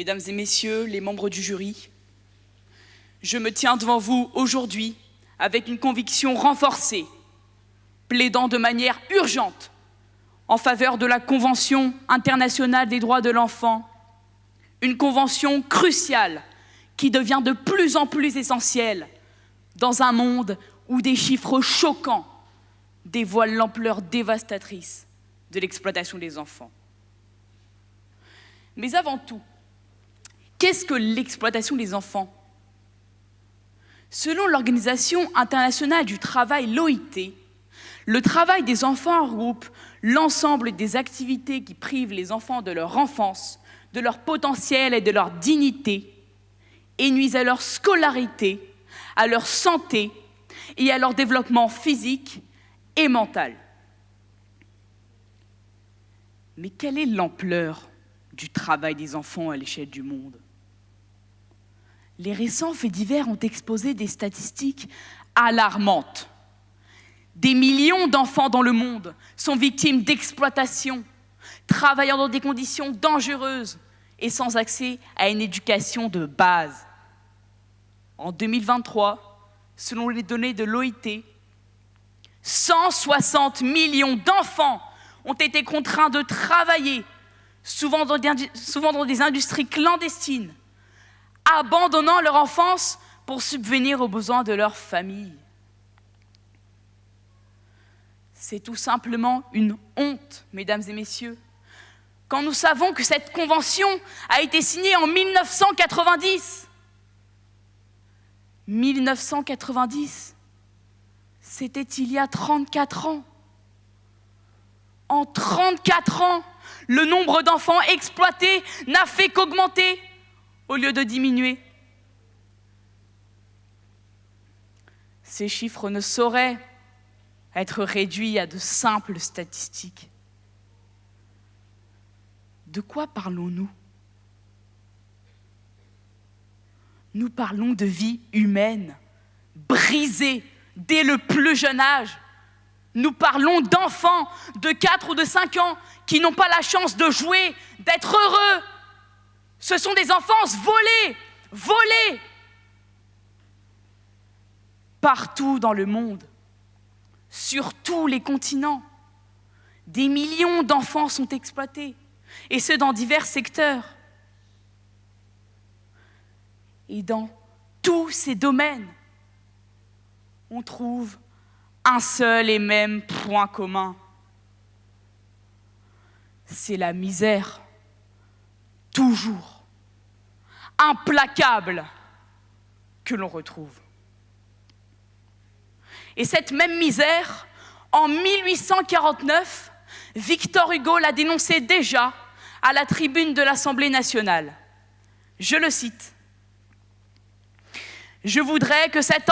Mesdames et messieurs, les membres du jury, je me tiens devant vous aujourd'hui avec une conviction renforcée, plaidant de manière urgente en faveur de la Convention internationale des droits de l'enfant, une convention cruciale qui devient de plus en plus essentielle dans un monde où des chiffres choquants dévoilent l'ampleur dévastatrice de l'exploitation des enfants. Mais avant tout, qu'est-ce que l'exploitation des enfants? Selon l'Organisation internationale du travail, l'OIT, le travail des enfants regroupe l'ensemble des activités qui privent les enfants de leur enfance, de leur potentiel et de leur dignité, et nuisent à leur scolarité, à leur santé et à leur développement physique et mental. Mais quelle est l'ampleur du travail des enfants à l'échelle du monde? Les récents faits divers ont exposé des statistiques alarmantes. Des millions d'enfants dans le monde sont victimes d'exploitation, travaillant dans des conditions dangereuses et sans accès à une éducation de base. En 2023, selon les données de l'OIT, 160 millions d'enfants ont été contraints de travailler, souvent dans des industries clandestines, abandonnant leur enfance pour subvenir aux besoins de leur famille. C'est tout simplement une honte, mesdames et messieurs, quand nous savons que cette convention a été signée en 1990. 1990, c'était il y a 34 ans. En 34 ans, le nombre d'enfants exploités n'a fait qu'augmenter au lieu de diminuer. Ces chiffres ne sauraient être réduits à de simples statistiques. De quoi parlons-nous? Nous parlons de vie humaine, brisée dès le plus jeune âge. Nous parlons d'enfants de 4 ou de 5 ans qui n'ont pas la chance de jouer, d'être heureux. Ce sont des enfances volées partout dans le monde, sur tous les continents. Des millions d'enfants sont exploités, et ce dans divers secteurs. Et dans tous ces domaines, on trouve un seul et même point commun. C'est la misère, toujours, implacable, que l'on retrouve. Et cette même misère, en 1849, Victor Hugo l'a dénoncée déjà à la tribune de l'Assemblée nationale. Je le cite. Je voudrais que cette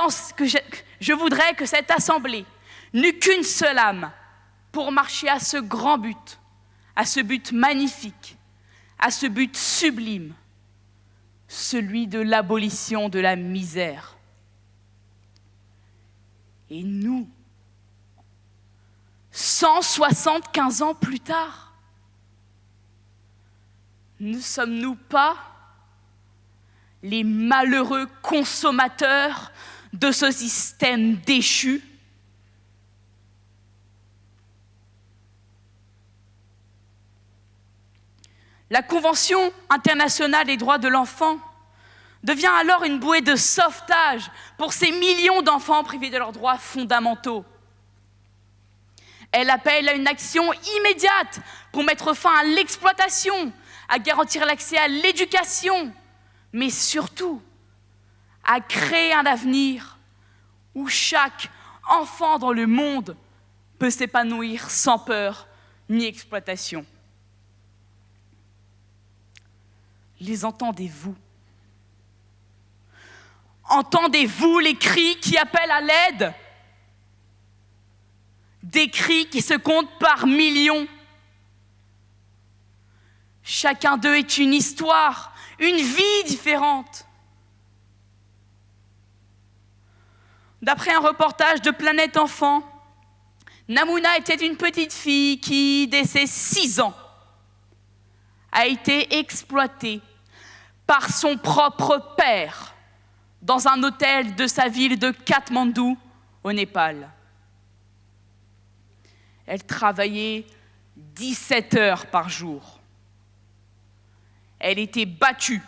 assemblée n'eût qu'une seule âme pour marcher à ce grand but, à ce but magnifique, à ce but sublime, celui de l'abolition de la misère. Et nous, 175 ans plus tard, ne sommes-nous pas les malheureux consommateurs de ce système déchu? La Convention internationale des droits de l'enfant devient alors une bouée de sauvetage pour ces millions d'enfants privés de leurs droits fondamentaux. Elle appelle à une action immédiate pour mettre fin à l'exploitation, à garantir l'accès à l'éducation, mais surtout à créer un avenir où chaque enfant dans le monde peut s'épanouir sans peur ni exploitation. Les entendez-vous? Entendez-vous les cris qui appellent à l'aide? Des cris qui se comptent par millions. Chacun d'eux est une histoire, une vie différente. D'après un reportage de Planète Enfant, Namouna était une petite fille qui, dès ses 6 ans, a été exploitée par son propre père dans un hôtel de sa ville de Katmandou, au Népal. Elle travaillait 17 heures par jour. Elle était battue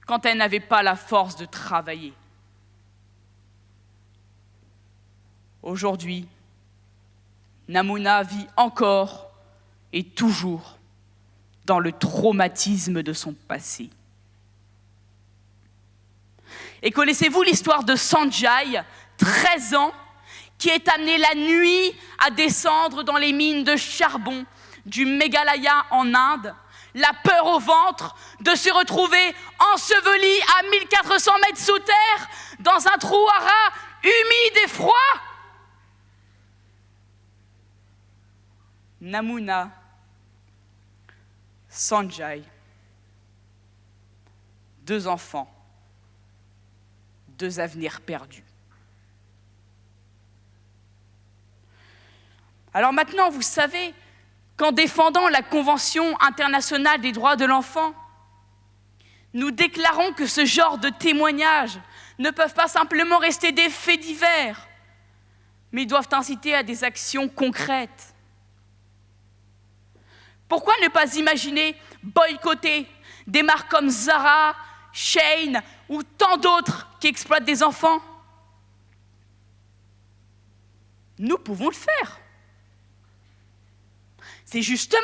quand elle n'avait pas la force de travailler. Aujourd'hui, Namouna vit encore et toujours dans le traumatisme de son passé. Et connaissez-vous l'histoire de Sanjay, 13 ans, qui est amené la nuit à descendre dans les mines de charbon du Meghalaya en Inde, la peur au ventre de se retrouver enseveli à 1400 mètres sous terre dans un trou à rats humide et froid. Namouna, Sanjay, 2 enfants, 2 avenirs perdus. Alors maintenant, vous savez qu'en défendant la Convention internationale des droits de l'enfant, nous déclarons que ce genre de témoignages ne peuvent pas simplement rester des faits divers, mais doivent inciter à des actions concrètes. Pourquoi ne pas imaginer boycotter des marques comme Zara, Shein ou tant d'autres qui exploitent des enfants? Nous pouvons le faire. C'est justement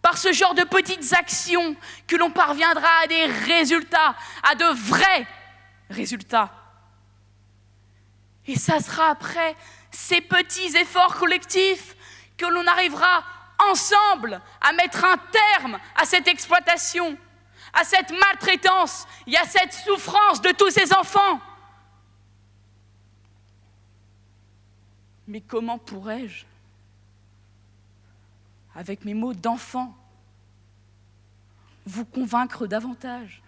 par ce genre de petites actions que l'on parviendra à des résultats, à de vrais résultats. Et ça sera après ces petits efforts collectifs que l'on arrivera ensemble à mettre un terme à cette exploitation, à cette maltraitance et à cette souffrance de tous ces enfants. Mais comment pourrais-je, avec mes mots d'enfant, vous convaincre davantage?